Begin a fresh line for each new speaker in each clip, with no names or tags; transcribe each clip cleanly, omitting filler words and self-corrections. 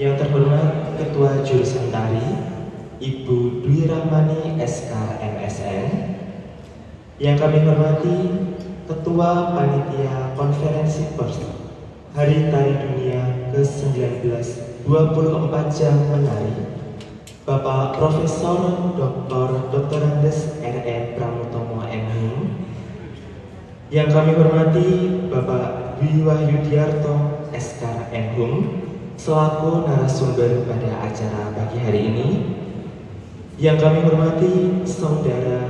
Yang terhormat Ketua Jurusan Tari, Ibu Dwi Rahmani SK MSN. Yang kami hormati Ketua Panitia Konferensi Pers Hari Tari Dunia ke-19 24 Jam Menari, Bapak Profesor Dr. Andes R.E. Pramutomo M.Hum. Yang kami hormati Bapak Dwi Wahyudiarto SK M.Hum selaku narasumber pada acara pagi hari ini. Yang kami hormati Saudara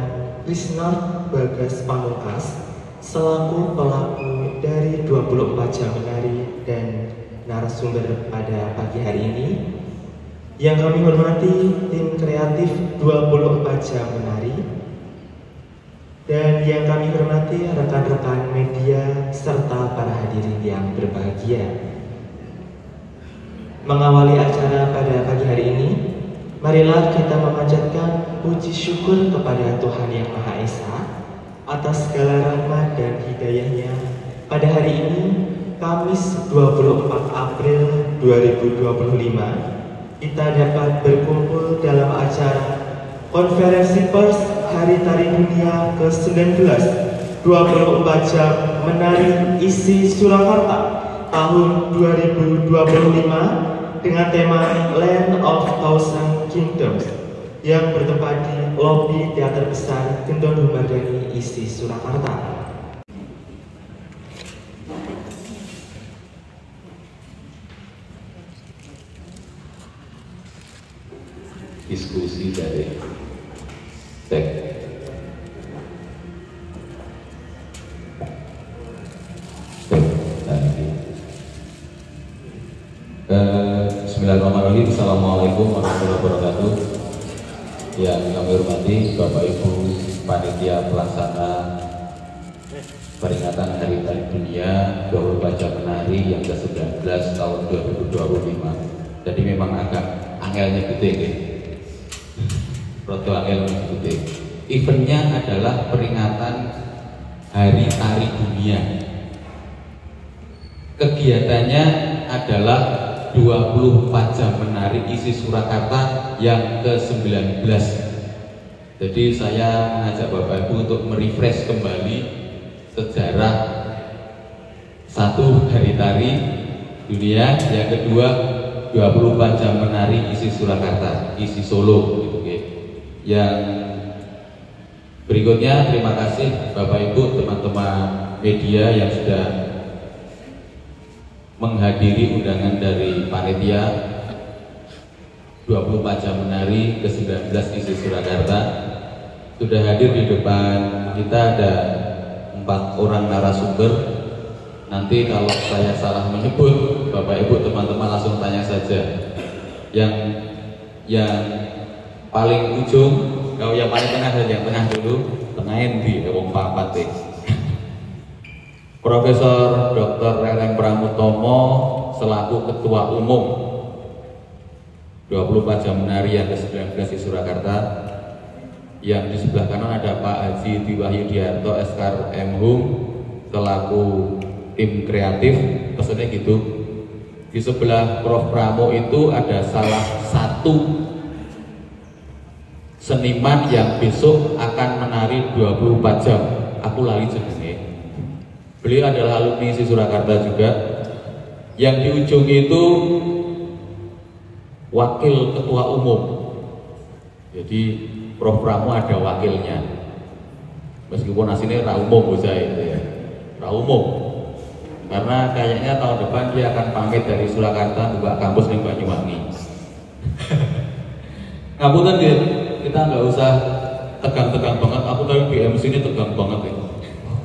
Krisnard Bagas Pamungkas selaku pelaku dari 24 Jam Menari dan narasumber pada pagi hari ini. Yang kami hormati tim kreatif 24 Jam Menari. Dan yang kami hormati rekan-rekan media serta para hadirin yang berbahagia. Mengawali acara pada pagi hari ini, marilah kita memanjatkan puji syukur kepada Tuhan Yang Maha Esa atas segala rahmat dan hidayahnya pada hari ini, Kamis 24 April 2025, kita dapat berkumpul dalam acara Konferensi Pers Hari Tari Dunia ke-19 24 Jam Menari Isi Surakarta tahun 2025 dengan tema Land of Thousand Kingdoms yang bertempat di lobi Teater Besar Gendon Humardani Isi Surakarta.
Diskusi dari Tek. Bismillahirrahmanirrahim. Assalamualaikum warahmatullahi wabarakatuh. Yang kami hormati Bapak Ibu Panitia Pelaksana Peringatan Hari Tari Dunia 24 Jam Menari yang ke-19 tahun 2025. Jadi memang agak angelnya gede ya. Proto angelnya gede. Eventnya adalah peringatan Hari Tari Dunia. Kegiatannya adalah 24 Jam Menari Isi Surakarta yang ke-19. Jadi saya mengajak Bapak Ibu untuk merefresh kembali sejarah satu Hari Tari Dunia, yang kedua 24 Jam Menari Isi Surakarta, Isi Solo. Yang berikutnya terima kasih Bapak Ibu teman-teman media yang sudah menghadiri undangan dari panitia 24 Jam Menari ke-19 Isi Surakarta. Sudah hadir di depan kita ada 4 orang narasumber. Nanti kalau saya salah menyebut, Bapak Ibu teman-teman langsung tanya saja. Yang paling ujung Kalau yang paling tengah saja, yang tengah dulu. Tengahin di wong papat deh. Profesor Dr. Releng Pramutomo selaku Ketua Umum 24 Jam Menari yang ke-19 di Surakarta. Yang di sebelah kanan ada Pak Haji Diwahyudiarto Eskar M. Hum selaku tim kreatif, pesannya gitu. Di sebelah Prof. Pramo itu ada salah satu seniman yang besok akan menari 24 jam. Aku lali jenenge. Beliau adalah alumni ISI Surakarta juga. Yang di ujung itu wakil ketua umum. Jadi Prof. Pramo ada wakilnya. Meskipun aslinya ra umum bocah itu ya. Ra umum. Karena kayaknya tahun depan dia akan pamit dari Surakarta buka kampus di Banyuwangi. Ngapunten dia, kita nggak usah tegang-tegang banget. Aku tadi di MC ini tegang banget ya.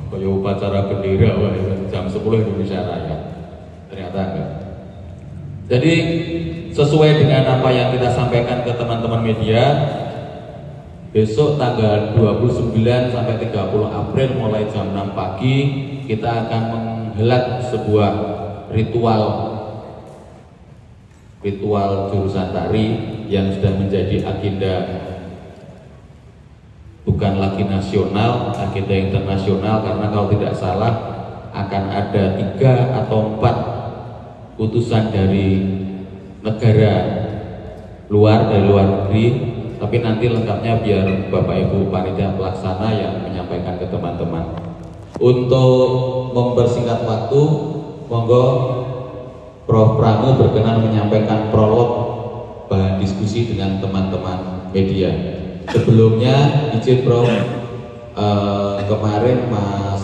Kayak upacara bendera jam 10 Indonesia Raya. Ternyata enggak. Jadi sesuai dengan apa yang kita sampaikan ke teman-teman media, besok tanggal 29 sampai 30 April mulai jam 6 pagi kita akan menghelat sebuah ritual jurusan tari yang sudah menjadi agenda bukan lagi nasional, agenda internasional, karena kalau tidak salah akan ada 3 atau 4 utusan dari negara luar, dari luar negeri. Tapi nanti lengkapnya biar Bapak Ibu panitia pelaksana yang menyampaikan ke teman-teman. Untuk mempersingkat waktu, monggo Prof. Pramo berkenan menyampaikan prolog bahan diskusi dengan teman-teman media. Sebelumnya izin Prof, kemarin Mas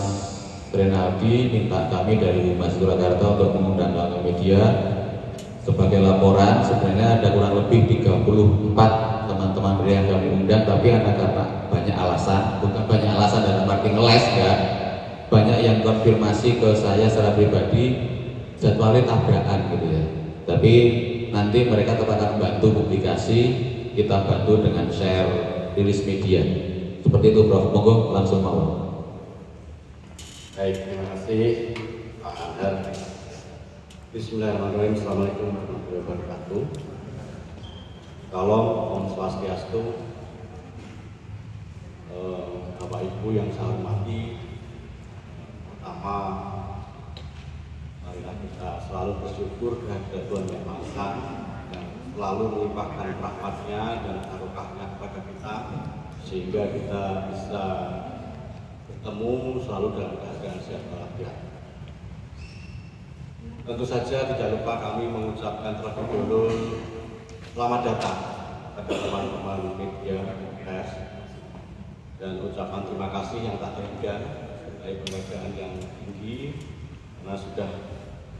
Renaldi minta kami dari Mas Surakarta untuk mengundang kami media sebagai laporan. Sebenarnya ada kurang lebih 34 teman-teman media yang kami undang, tapi karena banyak alasan, bukan banyak alasan dalam arti ngeles ya, banyak yang konfirmasi ke saya secara pribadi jadwalnya tabrakan gitu ya. Tapi nanti mereka tetap akan bantu publikasi, kita bantu dengan share rilis media. Seperti itu Prof, monggo langsung mau.
Baik, terima kasih Pak Anhar. Bismillahirrahmanirrahim. Assalamualaikum warahmatullahi wabarakatuh. Salam, Om Swastiastu. Bapak Ibu yang saya hormati, pertama marilah kita selalu bersyukur kehadirat Tuhan Yang Maha Esa yang selalu melimpahkan rahmat-Nya dan barokah-Nya kepada kita, sehingga kita bisa bertemu selalu dalam keadaan sehat walafiat. Tentu saja tidak lupa kami mengucapkan terlebih dahulu selamat datang pada teman-teman media pers, dan ucapan terima kasih yang tak terhingga dari penghargaan yang tinggi karena sudah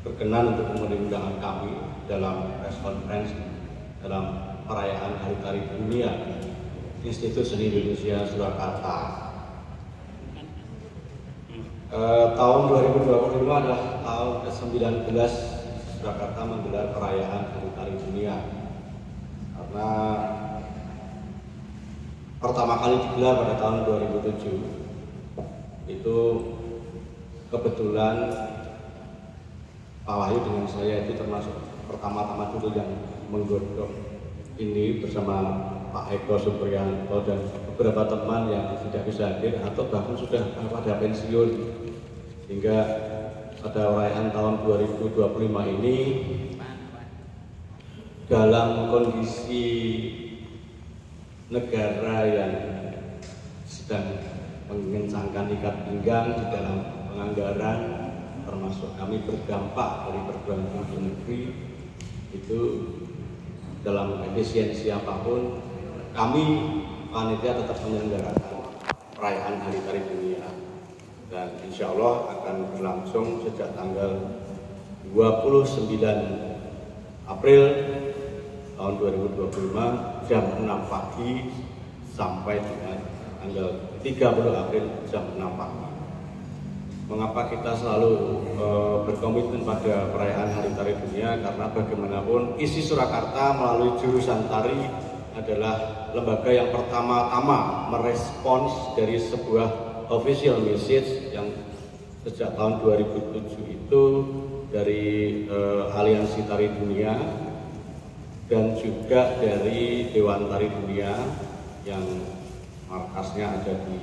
berkenan untuk memenuhi undangan kami dalam press conference dalam perayaan Hari Tari Dunia Institut Seni Indonesia Surakarta. Tahun 2025 adalah tahun ke-19 Surakarta menggelar perayaan Hari Tari Dunia, karena pertama kali digelar pada tahun 2007. Itu kebetulan Pak Wahyu dengan saya itu termasuk pertama-tama dulu yang menggodok ini bersama Pak Eko Supriyanto dan beberapa teman yang tidak bisa hadir atau bahkan sudah pada pensiun, hingga pada perayaan tahun 2025 ini dalam kondisi negara yang sedang mengencangkan ikat pinggang di dalam penganggaran, termasuk kami berdampak dari perguruan tinggi negeri itu dalam efisiensi apapun, kami panitia tetap menyelenggarakan perayaan Hari Tari Dunia, dan insya Allah akan berlangsung sejak tanggal 29 April tahun 2025 jam 6 pagi sampai dengan tanggal 30 April jam 6 pagi. Mengapa kita selalu berkomitmen pada perayaan Hari Tari Dunia? Karena bagaimanapun ISI Surakarta melalui jurusan tari adalah lembaga yang pertama-tama merespons dari sebuah official message yang sejak tahun 2007 itu dari Aliansi Tari Dunia dan juga dari Dewan Tari Dunia yang markasnya ada di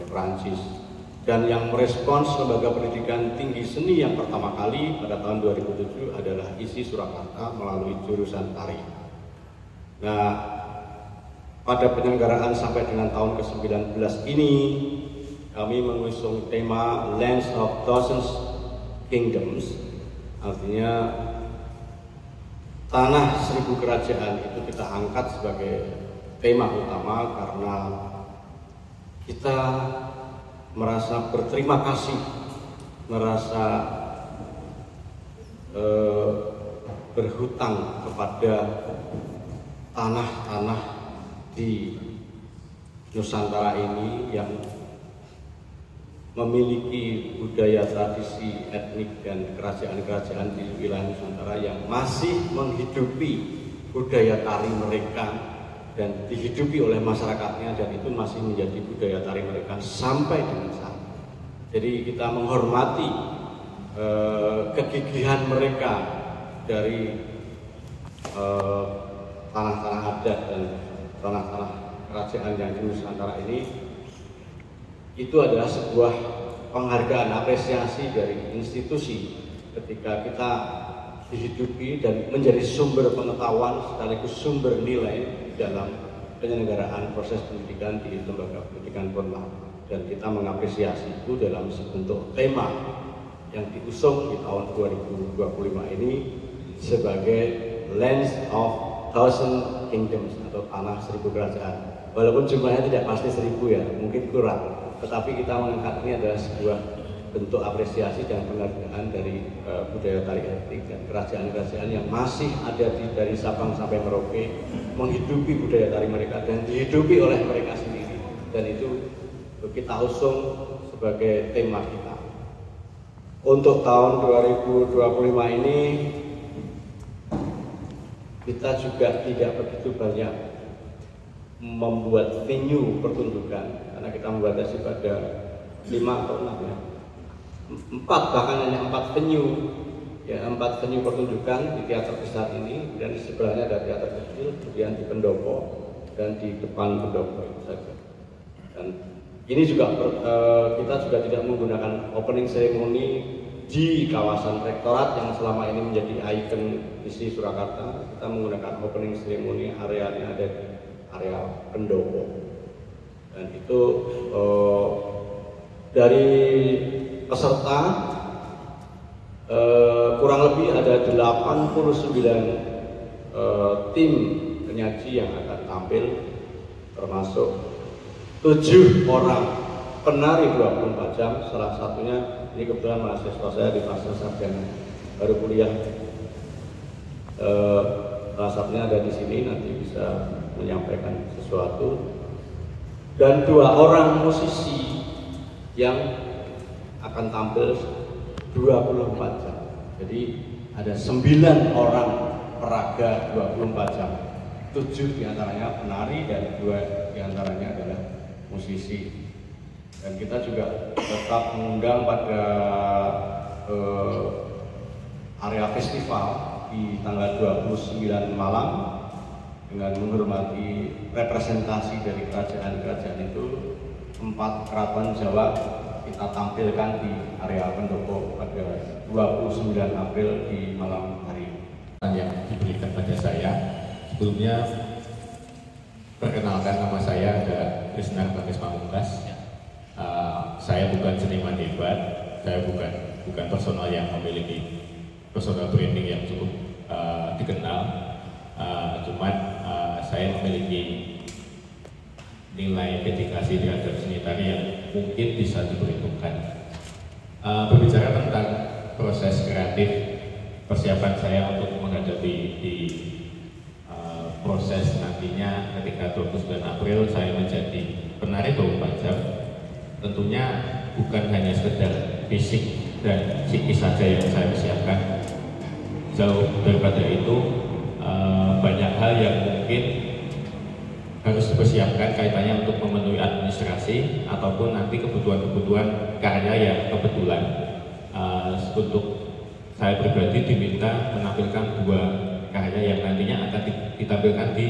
Perancis. Dan yang merespons lembaga pendidikan tinggi seni yang pertama kali pada tahun 2007 adalah ISI Surakarta melalui jurusan tari. Nah, pada penyelenggaraan sampai dengan tahun ke-19 ini, kami mengusung tema Lands of Thousands Kingdoms, artinya tanah seribu kerajaan itu kita angkat sebagai tema utama karena kita merasa berterima kasih, merasa berhutang kepada tanah-tanah di Nusantara ini yang memiliki budaya, tradisi, etnik, dan kerajaan-kerajaan di wilayah Nusantara yang masih menghidupi budaya tari mereka dan dihidupi oleh masyarakatnya, dan itu masih menjadi budaya tari mereka sampai dengan saat ini. Jadi kita menghormati kegigihan mereka dari tanah-tanah adat dan tanah-tanah kerajaan yang di Nusantara ini. Itu adalah sebuah penghargaan, apresiasi dari institusi ketika kita dihidupi dan menjadi sumber pengetahuan sekaligus sumber nilai dalam penyelenggaraan proses pendidikan di lembaga pendidikan formal. Dan kita mengapresiasi itu dalam bentuk tema yang diusung di tahun 2025 ini sebagai Lands of Thousand Kingdoms atau tanah seribu kerajaan. Walaupun jumlahnya tidak pasti 1000 ya, mungkin kurang. Tetapi kita mengangkat ini adalah sebuah bentuk apresiasi dan penghargaan dari budaya tari etnik dan kerajaan-kerajaan yang masih ada dari Sabang sampai Merauke, menghidupi budaya tari mereka dan dihidupi oleh mereka sendiri. Dan itu kita usung sebagai tema kita. Untuk tahun 2025 ini kita juga tidak begitu banyak membuat venue pertunjukan karena kita membatasi pada 5 atau 6 ya, 4 bahkan hanya 4 venue ya, 4 venue pertunjukan di teater besar ini, dan di sebelahnya ada teater kecil, kemudian di pendopo dan di depan pendopo itu saja. Dan ini juga kita juga tidak menggunakan opening ceremony di kawasan rektorat yang selama ini menjadi ikon ISI Surakarta. Kita menggunakan opening ceremony areanya ada di area pendopo, dan itu dari peserta kurang lebih ada 89 tim penyaji yang akan tampil, termasuk 7 orang penari 24 jam. Salah satunya ini kebetulan mahasiswa saya di fase sarjana baru kuliah, salah satunya ada di sini, nanti bisa menyampaikan sesuatu. Dan 2 orang musisi yang akan tampil 24 jam. Jadi ada 9 orang peraga 24 jam. 7 diantaranya penari dan 2 diantaranya adalah musisi. Dan kita juga tetap mengundang pada area festival di tanggal 29 malam dengan menghormati representasi dari kerajaan-kerajaan itu. 4 keraton Jawa kita tampilkan di area pendopo pada 29 April di malam hari.
Yang diberikan pada saya, sebelumnya perkenalkan, nama saya adalah Krisna Bagas Pamungkas. Saya bukan seniman hebat, saya bukan personal yang memiliki personal branding yang cukup dikenal, cuman saya memiliki nilai dedikasi terhadap seni tari yang mungkin bisa diperhitungkan. Berbicara tentang proses kreatif persiapan saya untuk menghadapi di proses nantinya ketika 29 April saya menjadi penari 24 jam, tentunya bukan hanya sekedar fisik dan psikis saja yang saya persiapkan. Jauh daripada itu, banyak hal yang mungkin
harus dipersiapkan kaitannya untuk memenuhi administrasi ataupun nanti kebutuhan-kebutuhan karya yang kebetulan. Untuk saya pribadi diminta menampilkan 2 karya yang nantinya akan ditampilkan di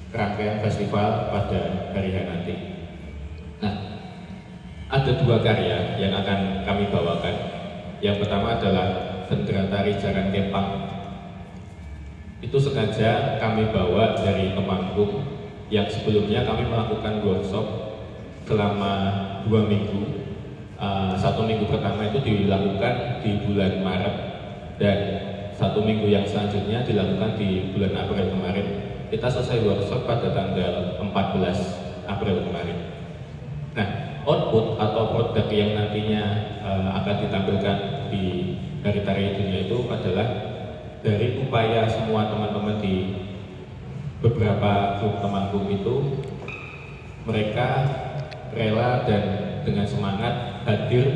rangkaian festival pada hari H nanti. Nah, ada 2 karya yang akan kami bawakan. Yang pertama adalah Bendera Tari Jaran Kempang. Itu sengaja kami bawa dari Temanggung yang sebelumnya kami melakukan workshop selama 2 minggu. 1 minggu pertama itu dilakukan di bulan Maret dan 1 minggu yang selanjutnya dilakukan di bulan April kemarin. Kita selesai workshop pada tanggal 14 April kemarin. Nah, output atau produk yang nantinya akan ditampilkan di Hari Tari Dunia itu adalah dari upaya semua teman-teman di beberapa grup Temanggung itu, mereka rela dan dengan semangat hadir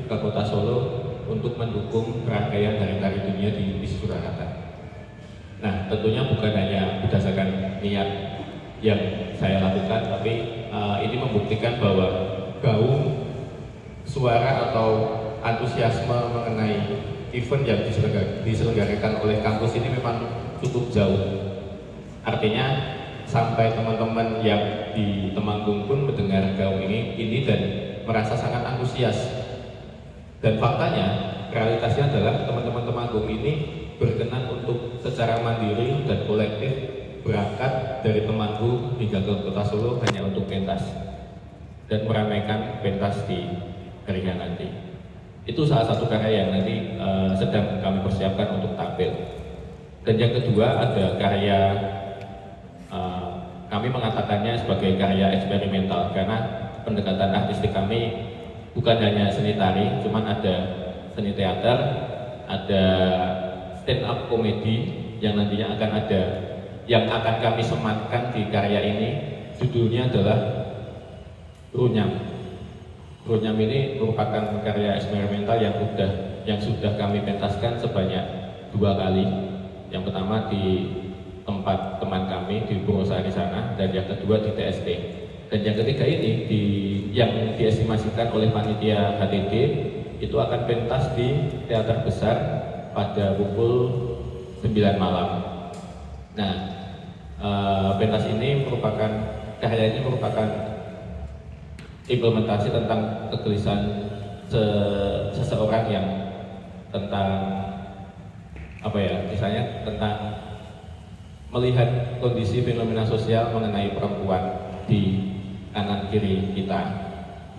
ke Kota Solo untuk mendukung rangkaian Hari Tari Dunia di Surakarta. Nah, tentunya bukan hanya berdasarkan niat yang saya lakukan, tapi ini membuktikan bahwa gaung, suara atau antusiasme mengenai event yang diselenggarakan oleh kampus ini memang cukup jauh. Artinya sampai teman-teman yang di Temanggung pun mendengar gaung ini dan merasa sangat antusias. Dan faktanya, realitasnya adalah teman-teman Temanggung ini berkenan untuk secara mandiri dan kolektif berangkat dari Temanggung hingga ke Kota Solo hanya untuk pentas dan meramaikan pentas di hari H nanti. Itu salah satu karya yang nanti sedang kami persiapkan untuk tampil. Dan yang kedua ada karya, kami mengatakannya sebagai karya eksperimental karena pendekatan artistik kami bukan hanya seni tari, cuman ada seni teater, ada stand up komedi yang nantinya akan ada, yang akan kami sematkan di karya ini. Judulnya adalah Runyam. Runyam ini merupakan karya eksperimental yang sudah kami pentaskan sebanyak 2 kali. Yang pertama di tempat teman kami di Purwosari sana, dan yang kedua di TST. Dan yang ketiga ini yang diestimasikan oleh panitia HTD itu akan pentas di Teater Besar pada pukul 9 malam. Nah, pentas ini karya ini merupakan implementasi tentang kegelisahan seseorang yang tentang misalnya tentang melihat kondisi fenomena sosial mengenai perempuan di kanan kiri kita.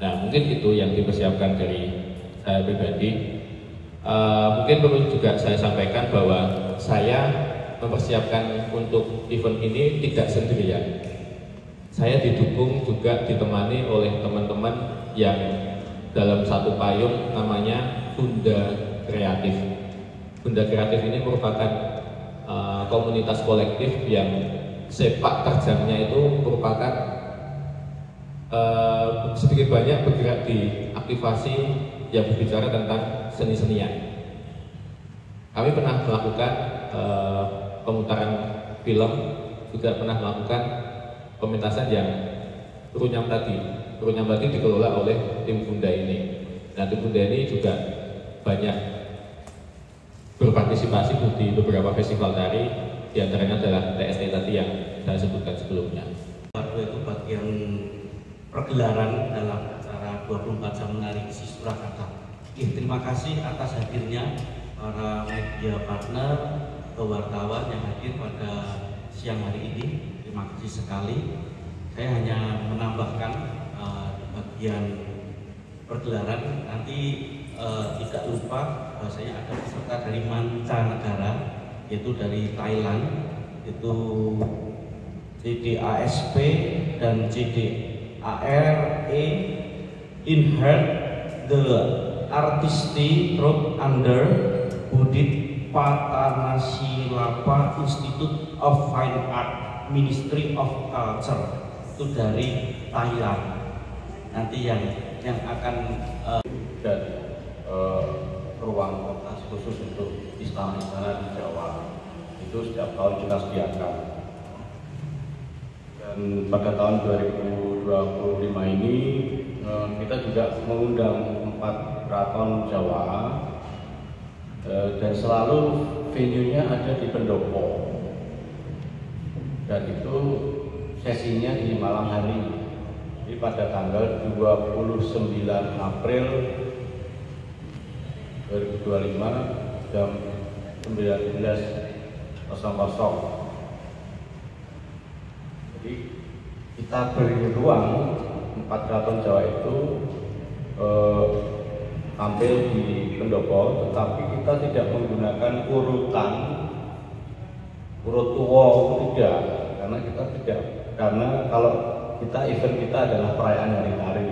Nah, mungkin itu yang dipersiapkan dari saya pribadi. Mungkin perlu juga saya sampaikan bahwa saya mempersiapkan untuk event ini tidak sendirian. Saya didukung juga ditemani oleh teman-teman yang dalam satu payung namanya Bunda Kreatif. Bunda Kreatif ini merupakan komunitas kolektif yang sepak terjangnya itu merupakan sedikit banyak bergerak di aktivasi yang berbicara tentang seni-senian. Kami pernah melakukan pemutaran film, juga pernah melakukan pementasan yang Runyam tadi. Runyam tadi dikelola oleh tim Bunda ini. Nah, tim Bunda ini juga banyak berpartisipasi di beberapa festival tari, diantaranya adalah TST tadi yang saya sebutkan sebelumnya.
Itu bagian pergelaran dalam acara 24 jam menari isi Surakarta. Terima kasih atas hadirnya para media partner atau wartawan yang hadir pada siang hari ini. Terima kasih sekali. Saya hanya menambahkan bagian pergelaran nanti tidak lupa bahwasanya ada peserta dari mancanegara, yaitu dari Thailand, itu CDASP dan CDARE inherit the artistic troupe under Budit Patanasilapa Institute of Fine Art Ministry of Culture, itu dari Thailand. Nanti yang akan
dan ruang pentas khusus untuk istana-istana di Jawa itu setiap tahun kita sediakan. Dan pada tahun 2025 ini kita juga mengundang 4 keraton Jawa dan selalu venue-nya ada di Pendopo, dan itu sesinya di malam hari. Jadi pada tanggal 29 April 2025 jam 19.00. Jadi kita beri ruang 4 keraton Jawa itu tampil di Pendopo, tetapi kita tidak menggunakan urutan urut tuwo, tidak, karena kalau kita event kita adalah perayaan hari tari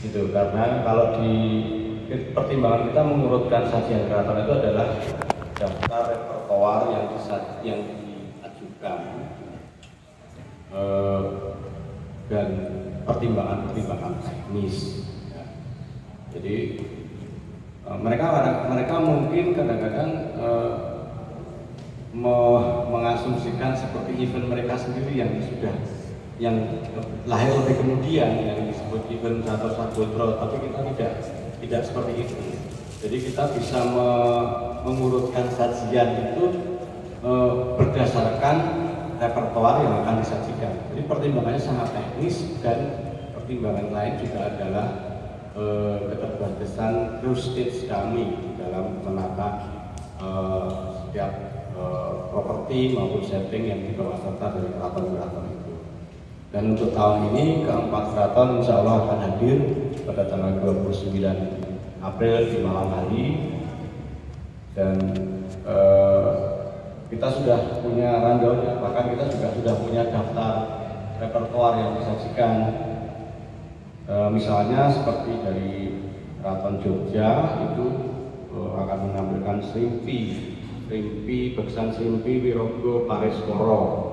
gitu. Karena kalau di pertimbangan kita mengurutkan sajian keraton itu adalah daftar repertoar yang diajukan dan pertimbangan teknis. Jadi mereka mungkin kadang-kadang mengasumsikan seperti event mereka sendiri yang lahir lebih kemudian, yang disebut event Catur Sabudra, tapi kita tidak seperti itu. Jadi kita bisa mengurutkan sajian itu berdasarkan repertoar yang akan disajikan. Jadi pertimbangannya sangat teknis, dan pertimbangan lain juga adalah keterbatasan crew stage kami dalam menata setiap properti maupun setting yang dibawa serta dari keraton-keraton itu. Dan untuk tahun ini keempat keraton insya Allah akan hadir pada tanggal 29 April di malam hari, dan kita sudah punya rundown, bahkan kita juga sudah punya daftar repertoar yang disajikan. Misalnya seperti dari Keraton Jogja itu akan menampilkan Srimpi, Beksan Srimpi Wironggo Pareskoro.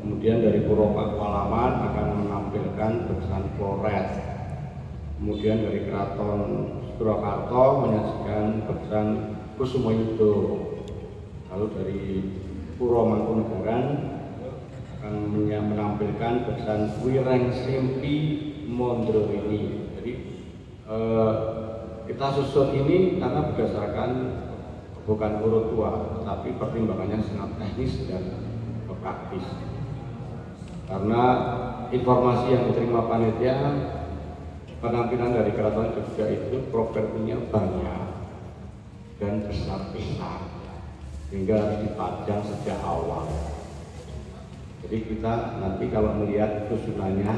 Kemudian dari Puro Pakualaman akan menampilkan Beksan Flores. Kemudian dari Keraton Surakarta menyajikan Beksan Kusumayuda. Lalu dari Puro Mangkunegaran akan menampilkan Beksan Wireng Srimpi Mondro ini. Jadi kita susun ini karena berdasarkan bukan urut tua, tapi pertimbangannya sangat teknis dan praktis. Karena informasi yang diterima panitia, penampilan dari Keraton Jogja itu propertinya banyak dan besar-besar, sehingga harus dipajang sejak awal. Jadi kita nanti kalau melihat susunannya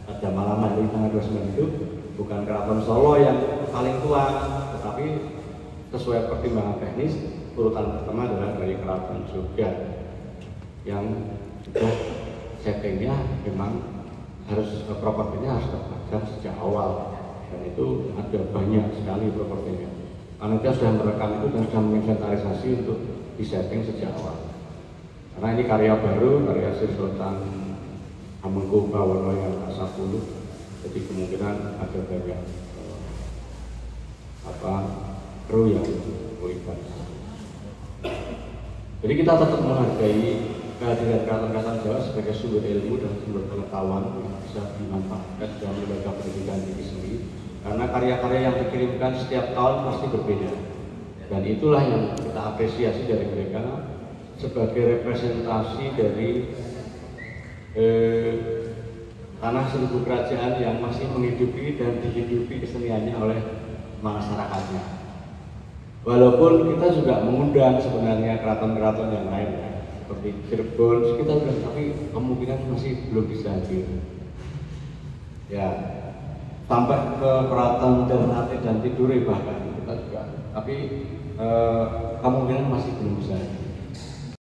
pada malam hari tanggal 29 itu bukan Keraton Solo yang paling tua, tetapi sesuai pertimbangan teknis urutan pertama adalah dari Keraton Jogja yang sudah settingnya memang harus propertinya harus terpajang sejak awal, dan itu ada banyak sekali propertinya. Panitia sudah merekam itu dan sudah menginventarisasi untuk disetting sejak awal. Karena ini karya baru, karya Sri Sultan Hamengkubuwono yang ke-10, jadi kemungkinan ada banyak kru yang terlibat. Jadi kita tetap menghargai kehadiran keraton-keraton Jawa sebagai sumber ilmu dan sumber pengetahuan yang bisa dimanfaatkan dalam lembaga pendidikan tinggi sendiri. Karena karya-karya yang dikirimkan setiap tahun pasti berbeda, dan itulah yang kita apresiasi dari mereka sebagai representasi dari tanah seribu kerajaan yang masih menghidupi dan dihidupi keseniannya oleh masyarakatnya. Walaupun kita juga mengundang sebenarnya keraton-keraton yang lain ya, seperti Cirebon, kita sudah, tapi kemungkinan masih belum bisa hadir. Ya, sampai ke Keraton Ternate dan Tidore bahkan kita juga, tapi kemungkinan masih belum bisa hadir.